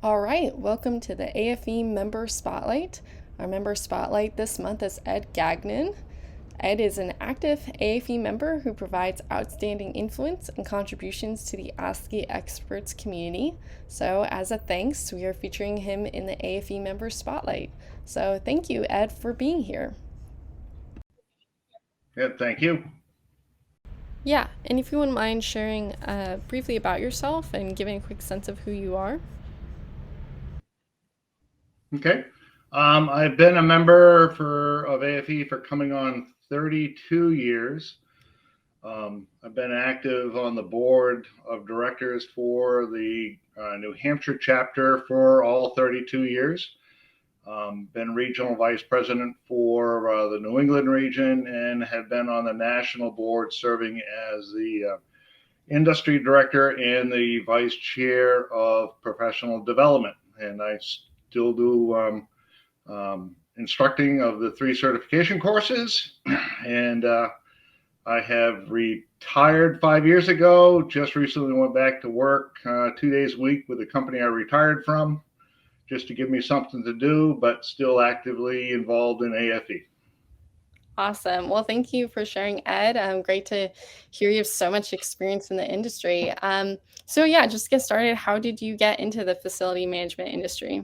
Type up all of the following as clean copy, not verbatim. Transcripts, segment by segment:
All right, welcome to the AFE Member Spotlight. Our member spotlight this month is Ed Gagnon. Ed is an active AFE member who provides outstanding influence and contributions to the ASCII experts community. So, as a thanks, we are featuring him in the AFE Member Spotlight. So, thank you, Ed, for being here. Yeah, thank you. Yeah, and if you wouldn't mind sharing briefly about yourself and giving a quick sense of who you are. Okay. I've been a member of AFE for coming on 32 years. I've been active on the board of directors for the New Hampshire chapter for all 32 years. Been regional vice president for the New England region and have been on the national board serving as the industry director and the vice chair of professional development. And I still do instructing of the 3 certification courses. And I have retired 5 years ago. Just recently went back to work 2 days a week with the company I retired from, just to give me something to do, but still actively involved in AFE. Awesome. Well, thank you for sharing, Ed. Great to hear you have so much experience in the industry. So yeah, just to get started. How did you get into the facility management industry?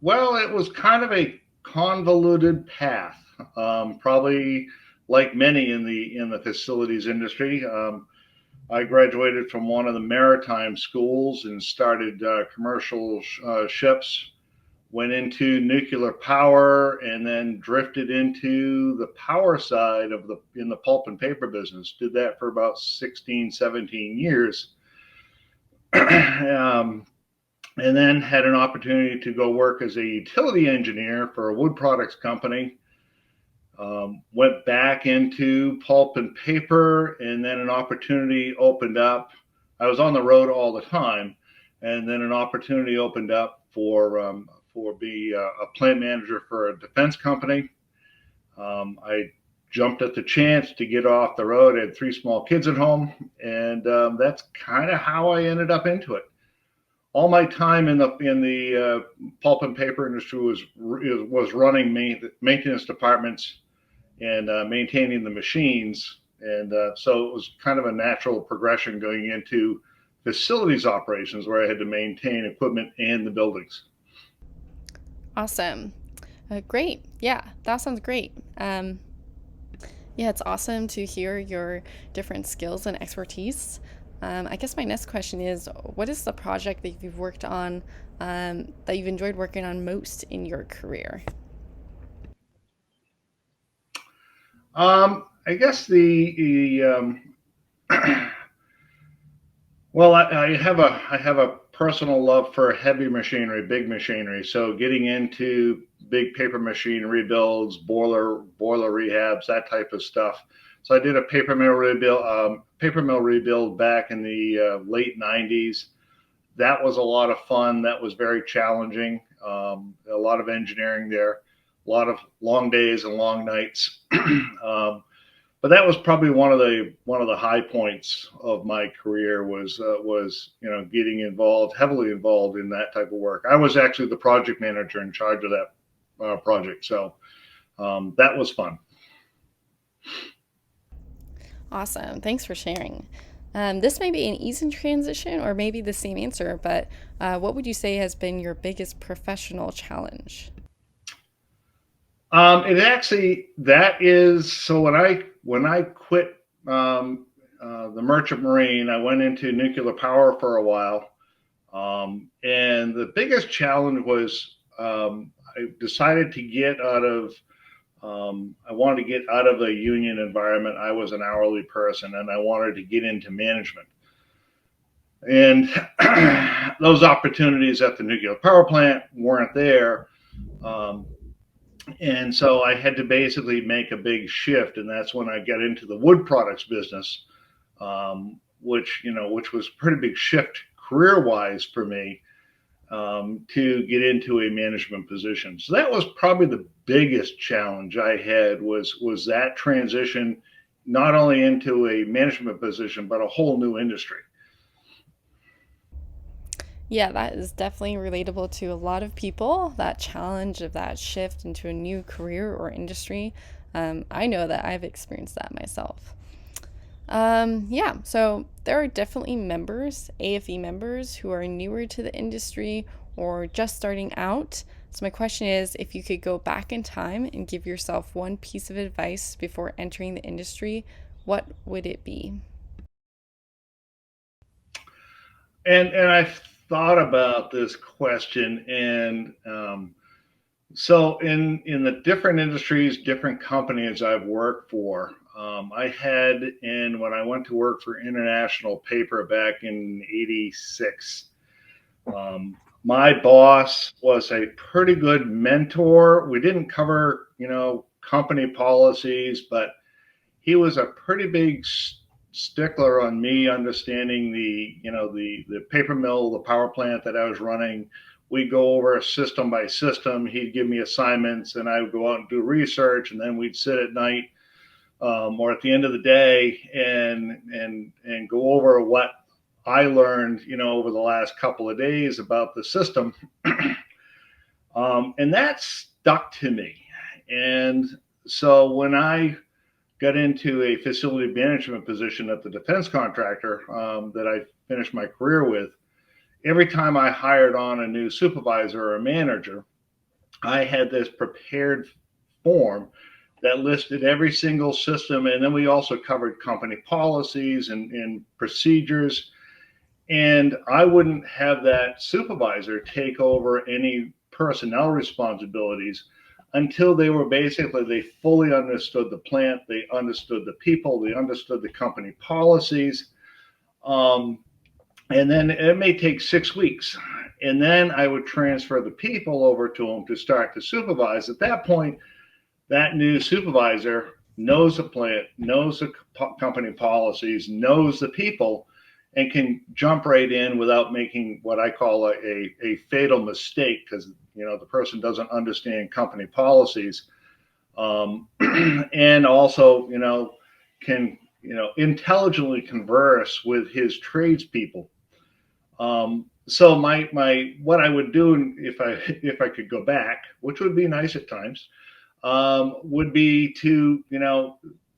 Well, it was kind of a convoluted path, probably like many in the facilities industry. I graduated from one of the maritime schools and started commercial ships. Went into nuclear power and then drifted into the power side of the in the pulp and paper business. Did that for about 16, 17 years. um, and then had an opportunity to go work as a utility engineer for a wood products company. Went back into pulp and paper, and then an opportunity opened up. I was on the road all the time, and then an opportunity opened up for be a plant manager for a defense company. I jumped at the chance to get off the road. I had 3 small kids at home, and that's kind of how I ended up into it. All my time in the pulp and paper industry was running maintenance departments and maintaining the machines, and so it was kind of a natural progression going into facilities operations where I had to maintain equipment and the buildings. Awesome. Great. Yeah, that sounds great. Yeah, it's awesome to hear your different skills and expertise. I guess my next question is, what is the project that you've worked on that you've enjoyed working on most in your career? I guess well, I have a personal love for heavy machinery, big machinery. So getting into big paper machine rebuilds, boiler rehabs, that type of stuff. So I did a paper mill rebuild back in the late '90s. That was a lot of fun. That was very challenging. A lot of engineering there, a lot of long days and long nights. But that was probably one of the high points of my career was getting involved, heavily involved in that type of work. I was actually the project manager in charge of that project, so that was fun. Awesome. Thanks for sharing. This may be an easy transition or maybe the same answer, but what would you say has been your biggest professional challenge? It actually that is so when I quit the merchant marine, I went into nuclear power for a while. And the biggest challenge was I decided to get out of, I wanted to get out of the union environment. I was an hourly person and I wanted to get into management. And those opportunities at the nuclear power plant weren't there. Um, and so I had to basically make a big shift. And that's when I got into the wood products business, which was a pretty big shift career wise for me to get into a management position. So that was probably the biggest challenge I had was that transition, not only into a management position but a whole new industry. Yeah, that is definitely relatable to a lot of people, that challenge of that shift into a new career or industry. I know that I've experienced that myself. Yeah, so there are definitely members, AFE members, who are newer to the industry or just starting out. So, my question is, if you could go back in time and give yourself one piece of advice before entering the industry, what would it be? And I've thought about this question, and so in the different industries, different companies I've worked for, I had, and when I went to work for International Paper back in '86, my boss was a pretty good mentor. We didn't cover, company policies, but he was a pretty big stickler on me understanding the paper mill, the power plant that I was running. We'd go over system by system. He'd give me assignments, and I would go out and do research, and then we'd sit at night, or at the end of the day, and go over what I learned, over the last couple of days about the system, and that stuck to me. And so when I got into a facility management position at the defense contractor that I finished my career with, every time I hired on a new supervisor or a manager, I had this prepared form that listed every single system. And then we also covered company policies and procedures. And I wouldn't have that supervisor take over any personnel responsibilities until they fully understood the plant, they understood the people, they understood the company policies. Um, and then it may take 6 weeks. And then I would transfer the people over to them to start to supervise. At that point, that new supervisor knows the plant, knows the company policies, knows the people, and can jump right in without making what I call a fatal mistake, because the person doesn't understand company policies, and also can intelligently converse with his tradespeople. So my what I would do if I could go back, which would be nice at times, would be to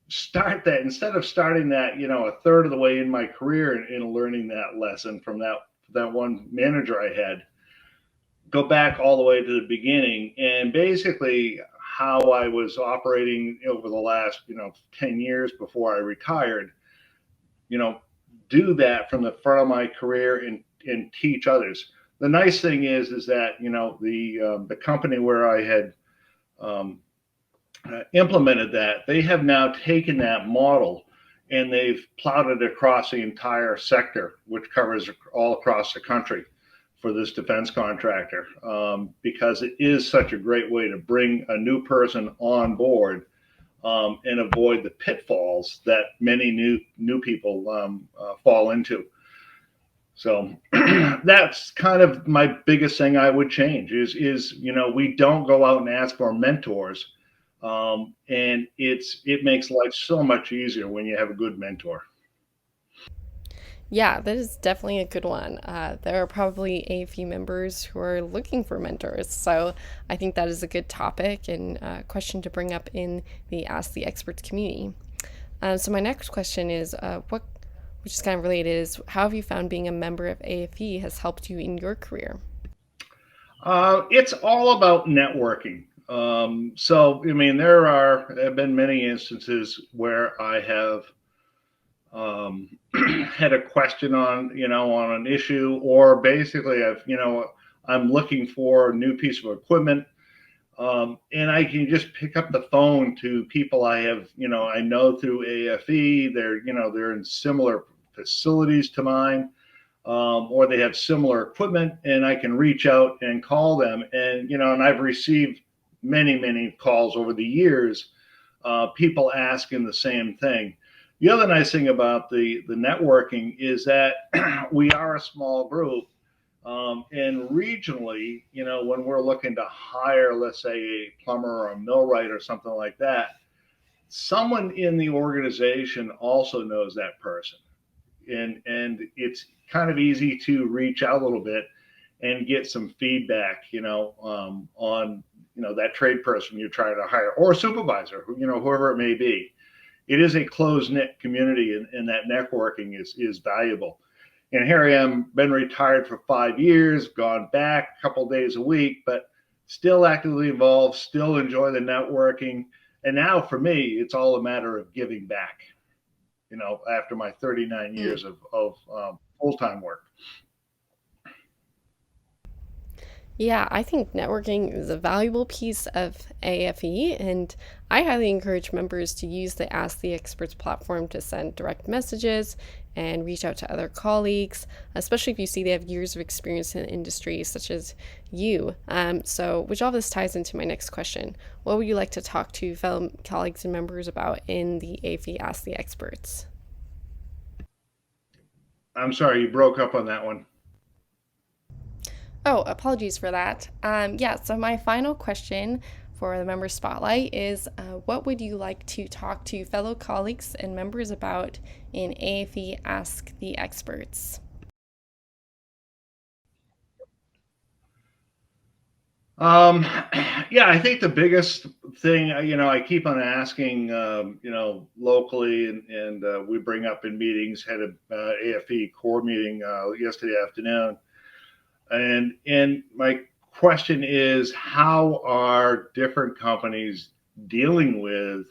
start that, instead of starting that a third of the way in my career in learning that lesson from that one manager I had, go back all the way to the beginning, and basically how I was operating over the last 10 years before I retired, you know do that from the front of my career, and teach others. The nice thing is that the company where I had um, implemented that, they have now taken that model and they've plowed it across the entire sector, which covers all across the country for this defense contractor, because it is such a great way to bring a new person on board, and avoid the pitfalls that many new people fall into. So that's kind of my biggest thing I would change is we don't go out and ask for mentors, and it makes life so much easier when you have a good mentor. Yeah, that is definitely a good one. There are probably AFE members who are looking for mentors. So I think that is a good topic and question to bring up in the Ask the Experts community. So my next question is, which is kind of related, is how have you found being a member of AFE has helped you in your career? It's all about networking. So I mean, there have been many instances where I have had a question on an issue, or basically I'm looking for a new piece of equipment, and I can just pick up the phone to people I know through AFE. They're in similar facilities to mine, or they have similar equipment, and I can reach out and call them. And I've received many calls over the years, people asking the same thing. The other nice thing about the networking is that we are a small group, and regionally, when we're looking to hire, let's say, a plumber or a millwright or something like that, someone in the organization also knows that person, and it's kind of easy to reach out a little bit. and get some feedback, on that trade person you're trying to hire or a supervisor, whoever it may be. It is a close knit community, and that networking is valuable. And here I am, been retired for 5 years, gone back a couple of days a week, but still actively involved, still enjoy the networking. And now for me, it's all a matter of giving back, after my 39 Mm. years of full time work. Yeah, I think networking is a valuable piece of AFE, and I highly encourage members to use the Ask the Experts platform to send direct messages and reach out to other colleagues, especially if you see they have years of experience in the industry, such as you. Which all this ties into my next question. What would you like to talk to fellow colleagues and members about in the AFE Ask the Experts? I'm sorry, you broke up on that one. Oh, apologies for that. Yeah, so my final question for the member spotlight is what would you like to talk to fellow colleagues and members about in AFE Ask the Experts? Um, yeah, I think the biggest thing, I keep on asking, locally, and we bring up in meetings, had a AFE core meeting yesterday afternoon, and my question is, how are different companies dealing with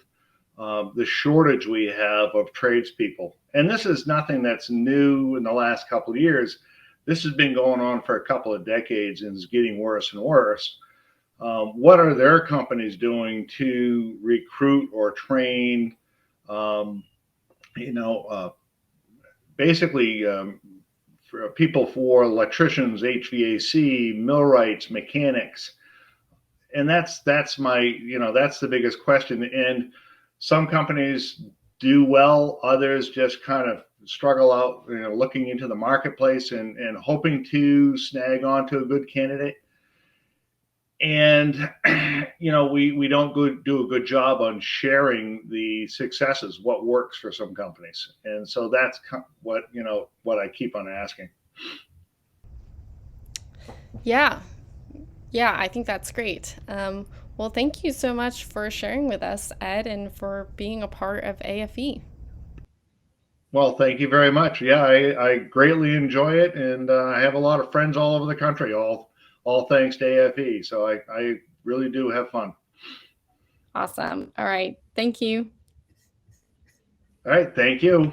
the shortage we have of tradespeople? And this is nothing that's new in the last couple of years. This has been going on for a couple of decades and is getting worse and worse. What are their companies doing to recruit or train, um, you know, uh, basically for people, for electricians, HVAC, millwrights, mechanics? And that's the biggest question. And some companies do well, others just kind of struggle out, looking into the marketplace and hoping to snag onto a good candidate. And we don't do a good job on sharing the successes, what works for some companies. And so that's what I keep on asking. Yeah, yeah, I think that's great. Well, thank you so much for sharing with us, Ed, and for being a part of AFE. Well, thank you very much. Yeah, I greatly enjoy it, and I have a lot of friends all over the country, all thanks to AFE. So I really do have fun. Awesome. All right. Thank you. All right, thank you.